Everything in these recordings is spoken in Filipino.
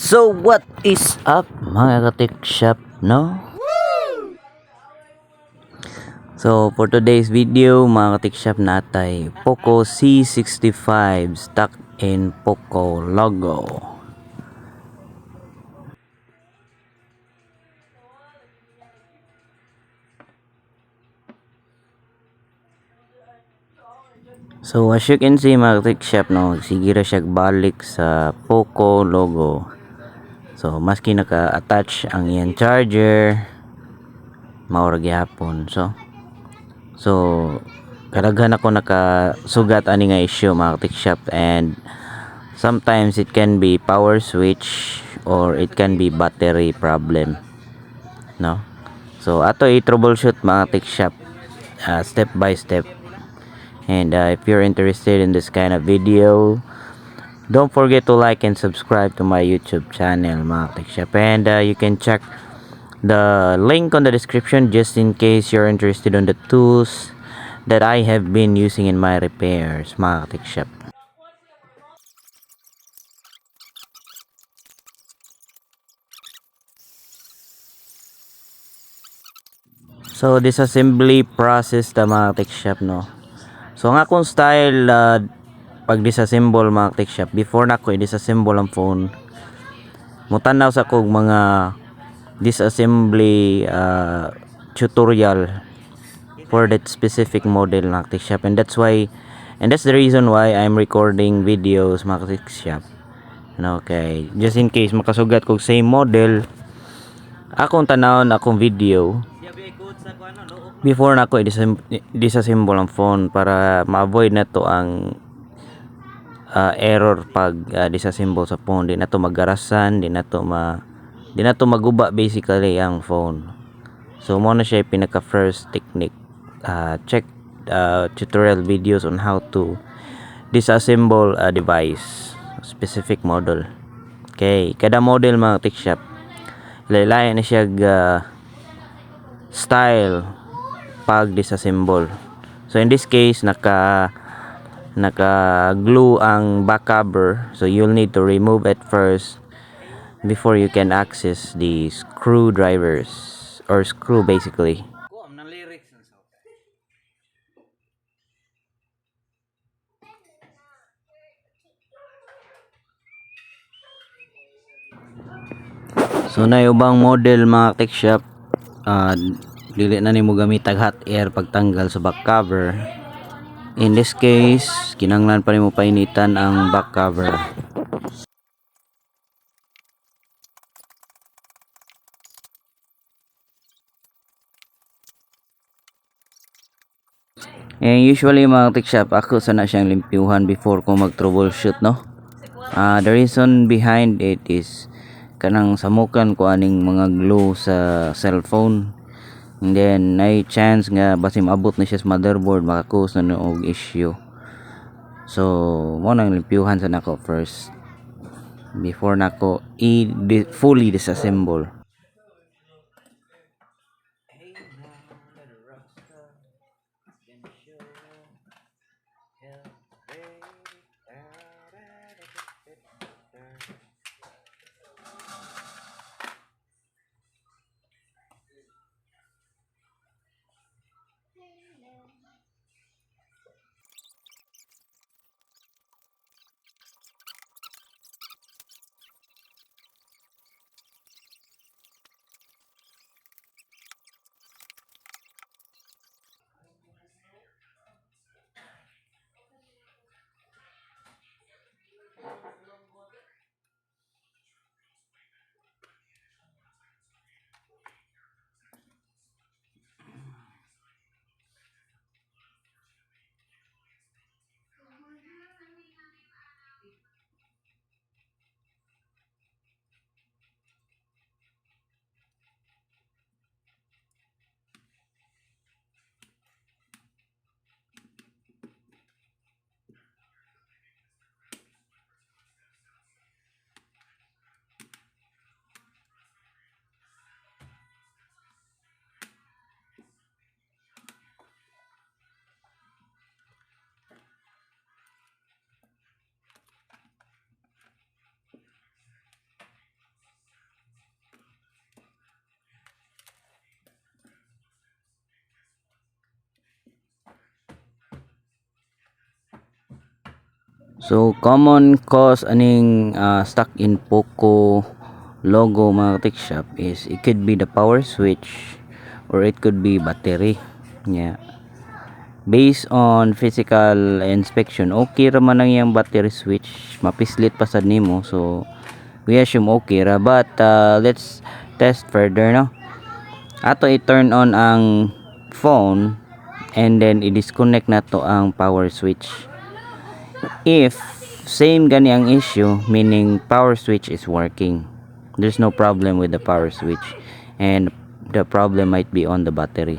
So what is up mga ka-tech shop, no? So for today's video mga ka-tech shop natay Poco C65 stuck in Poco logo. So as you can see mga ka-tech shop, no, sige ra siya balik sa Poco logo. So maski naka-attach ang iyang charger maura gyapon. So kadaghan ako nakasugat ani nga issue mga tech shop, and sometimes it can be power switch or it can be battery problem, no? So ato i-troubleshoot mga tech shop step by step. And if you're interested in this kind of video, don't forget to like and subscribe to my YouTube channel mga tech shop, and you can check the link on the description just in case you're interested on the tools that I have been using in my repairs mga tech shop. So disassembly process ta mga tech shop, no. So ang akong style pag disassemble mga tech shop, before na ko i-disassemble ang phone, mutanaw sa kog mga disassembly tutorial for that specific model mga tech shop, and that's the reason why I'm recording videos mga tech shop. Okay, just in case makasugat kog same model, akong tanawon akong video before na ako disassemble ang phone para ma-avoid na to ang error pag disassemble sa phone. Di na to magarasan, di na to maguba basically ang phone. So mo na siya pinaka first technique. Check tutorial videos on how to disassemble a device, specific model. Okay, kada model mga tech shop lain na siya style pag disassemble. So in this case naka glue ang back cover, so you'll need to remove it first before you can access the screwdrivers or screw basically. So na ubang model mga tech shop, dili na nimo gamitag hot air pagtanggal sa back cover. In this case kinanglan pa nimo painitan ang back cover. And usually mga tech shop, ako sana siyang limpyuhan before ko mag troubleshoot, no. The reason behind it is kanang samukan ko aning mga glue sa cellphone, and then may chance nga basi maabot na siya sa motherboard, maka-cause na og issue. So mo nang limpyuhan sa nako first before nako fully disassemble. So common cause aning stuck in Poco logo mga tech shop is it could be the power switch or it could be battery. Yeah. Based on physical inspection, okay ra man ang iyang battery switch, mapislit pa sad nimo. So we assume okay ra, but let's test further, no. Ato i-turn on ang phone and then i-disconnect na to ang power switch. If same gani ang issue, meaning power switch is working, there's no problem with the power switch, and the problem might be on the battery.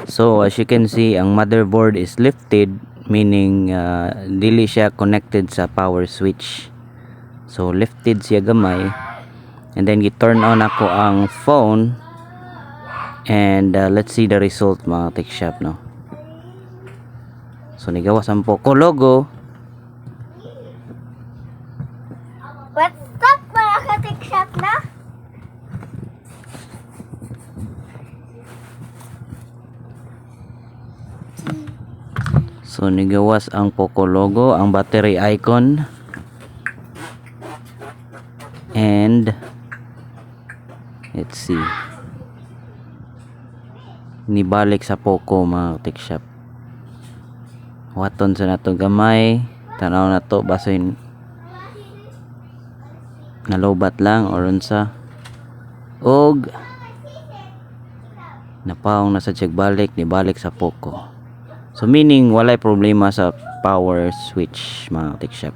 So as you can see, ang motherboard is lifted, meaning dili siya connected sa power switch. So lifted siya gamay, and then gi-turn on ako ang phone, and let's see the result mga tech shop, no. So nigawas ang Poco logo. What's up mga ka-tech shop na? So nigawas ang Poco logo, ang battery icon, and let's see, nibalik sa Poco mga tech shop. Waton sa nato gamay, tanaw na to basin nalobat lang or unsa, og napaong na sa balik, nibalik sa Poco. So meaning walay problema sa power switch mga tech shop.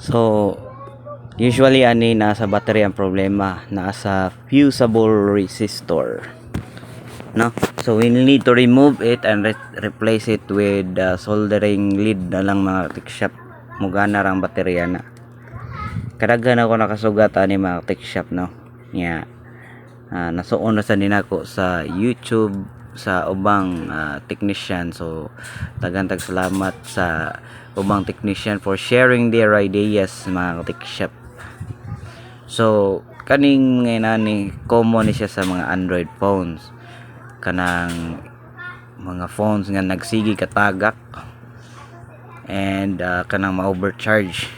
So usually ani nasa battery ang problema, nasa fusible resistor, no. So we need to remove it and replace it with soldering lead na lang mga tech shop. Mugana rang baterya na. Kadaghan ako nakasugat ani mga tech shop, no. Yeah. Nasuon na sa ninako sa YouTube sa ubang technician. So tag salamat sa ubang technician for sharing their ideas mga tech shop. So kaning nani common ni siya sa mga Android phones, kanang mga phones nga nagsigi katagak and kanang ma-overcharge.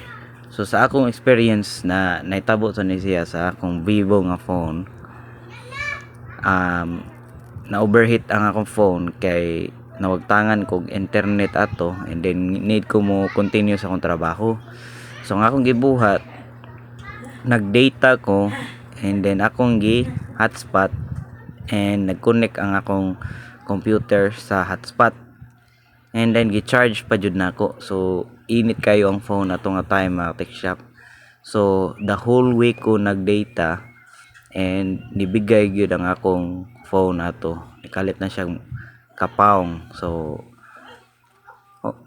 So sa akong experience na naitabo sa ni siya sa akong Vivo nga phone, na overheat ang akong phone kay nawagtangan kog internet ato, and then need ko mo continue sa akong trabaho. So ang akong gibuhat, nagdata ko, and then akong gi hotspot, and nag-connect ang akong computer sa hotspot, and then gi-charge pa jud nako. So init kayo ang phone ato nga time mga tech shop. So the whole week ko nagdata, and nibigay gyud ang akong phone ato, ikalit na siyang kapaong. So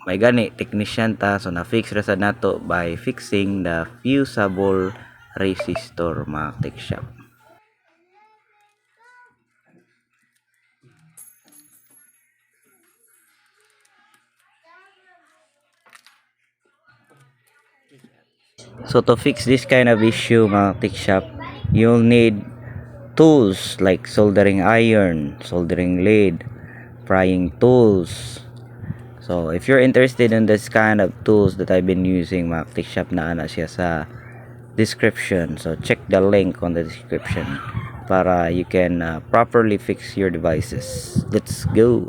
may gani technician ta, so na fix ra sad nato by fixing the fusible resistor mga tech shop. So to fix this kind of issue mga tech shop, you'll need tools like soldering iron, soldering lead, prying tools. So if you're interested in this kind of tools that I've been using mga tech shop, na ana siya sa description. So check the link on the description para you can properly fix your devices. Let's go.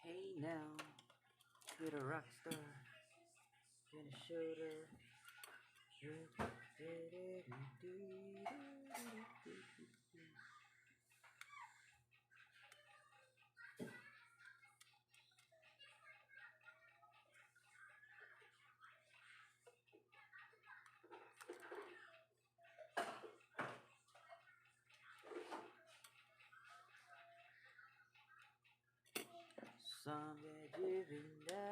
Hey now, you're a rock star, you're a shooter. Sampai dibinda.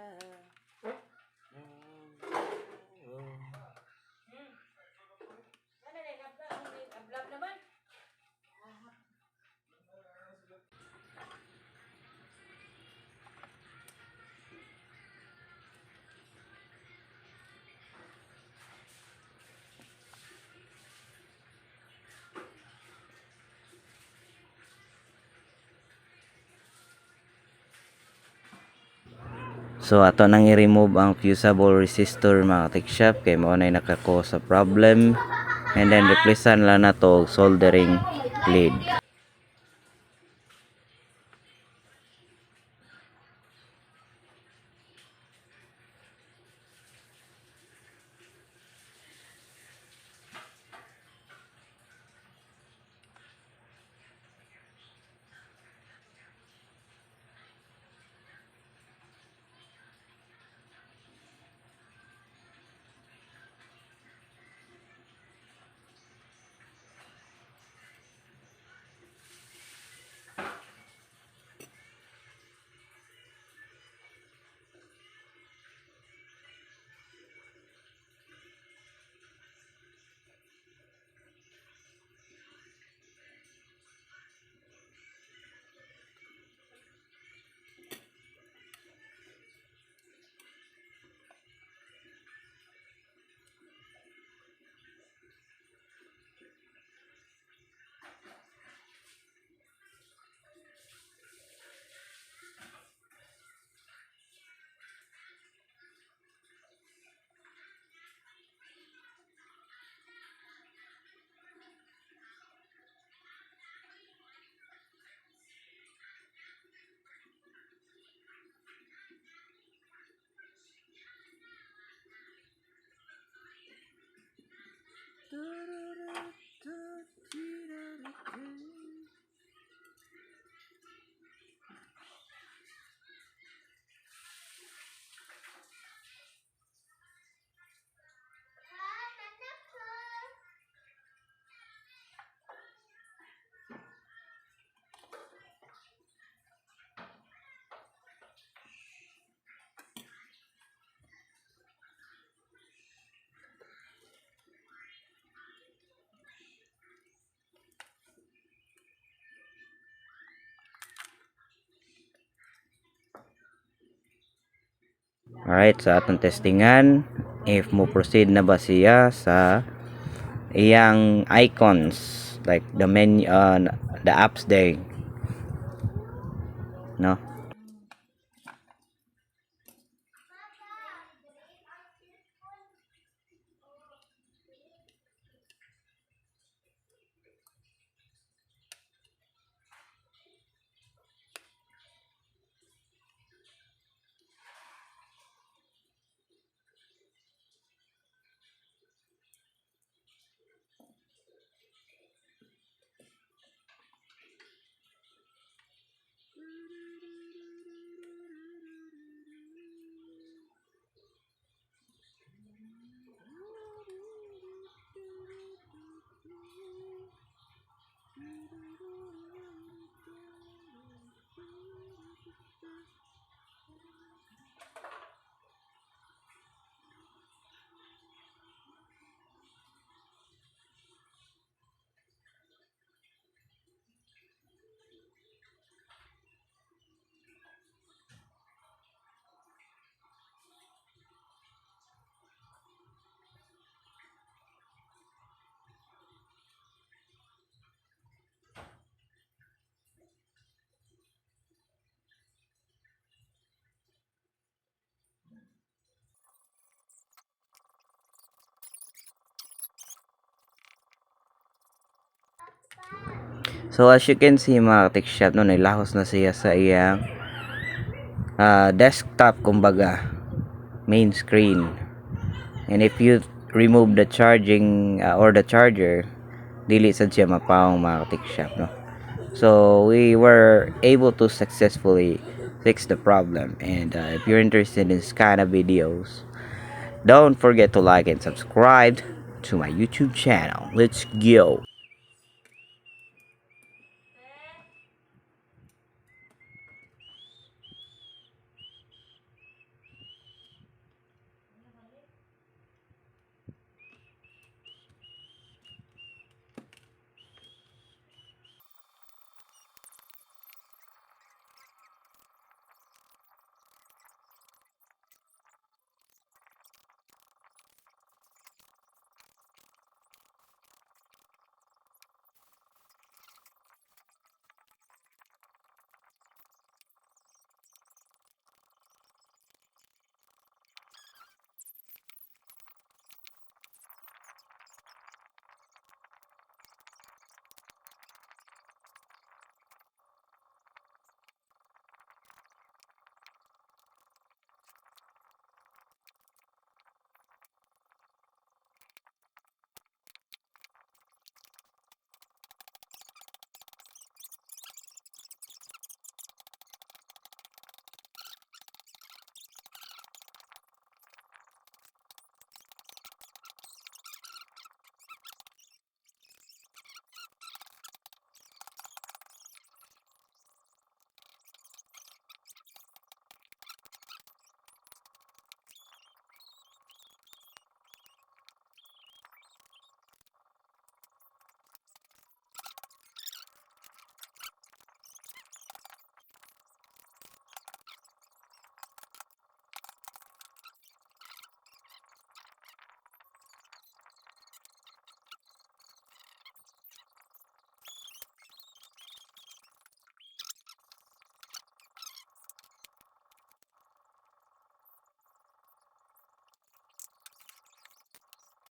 So ato nang i-remove ang fusible resistor mga ka-techshop kay mao nay naka-cause sa problem, and then replacean lang na to soldering lead. Alright, sa atong testingan if mo proceed na ba siya sa iyang icons like the menu, the apps there, no? So as you can see mga tech shop no, nilahos na siya sa iyang desktop kumbaga main screen. And if you remove the charging or the charger, dili sad siya mapaong mga tech shop no. So we were able to successfully fix the problem. And if you're interested in this kind of videos, don't forget to like and subscribe to my YouTube channel. Let's go.